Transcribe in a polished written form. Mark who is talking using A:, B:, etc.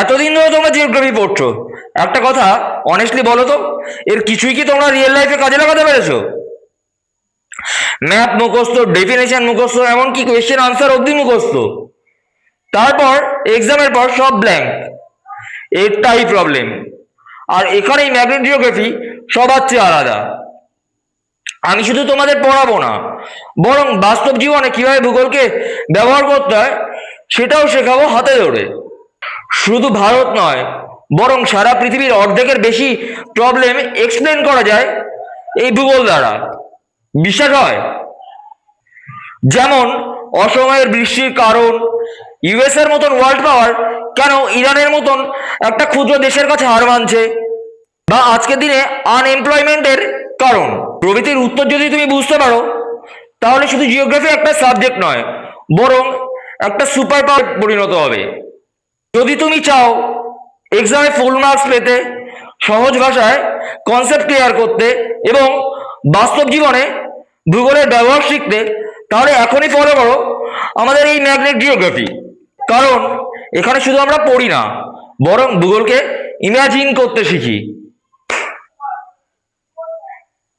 A: এতদিন ধরে তোমরা জিওগ্রাফি পড়ছো, একটা কথা অনেস্টলি বলো তো, এর কিছুই কি তোমরা রিয়েল লাইফে কাজে লাগাতে পেরেছো? ম্যাপ মুখস্থ, ডেফিনেশন মুখস্থ, এমনকি কোয়েশ্চেন আনসার অবধি মুখস্থ, তারপর এক্সামের পর সব ব্ল্যাঙ্ক। এটাই প্রবলেম। আর এখানেই ম্যাগনেট জিওগ্রাফি সবার চেয়ে আলাদা। আমি শুধু তোমাদের পড়াবো না, বরং বাস্তব জীবনে কিভাবে ভূগোলকে ব্যবহার করতে হয় সেটাও শেখাবো হাতে ধরে। শুধু ভারত নয়, বরং সারা পৃথিবীর অর্ধেকের বেশি প্রবলেম এক্সপ্লেন করা যায় এই ভূগোল দ্বারা। বিশ্বাস হয়? যেমন অসময়ের বৃষ্টির কারণ, ইউএস এর মতন ওয়ার্ল্ড পাওয়ার কেন ইরানের মতন একটা ক্ষুদ্র দেশের কাছে হার মানছে, বা আজকের দিনে আনএমপ্লয়মেন্টের কারণ প্রভৃতির উত্তর যদি তুমি বুঝতে পারো, তাহলে শুধু জিওগ্রাফি একটা সাবজেক্ট নয়, বরং একটা সুপার পাওয়ার পরিণত হবে। যদি তুমি চাও এক্সামে ফুল মার্কস পেতে, সহজ ভাষায় কনসেপ্ট ক্লিয়ার করতে এবং বাস্তব জীবনে ভূগোলের ব্যবহার শিখতে, তাহলে এখনই ফলো করো আমাদের এই ম্যাগনেট জিওগ্রাফি। কারণ এখানে শুধু আমরা পড়ি না, বরং ভূগোলকে ইমাজিন করতে শিখি।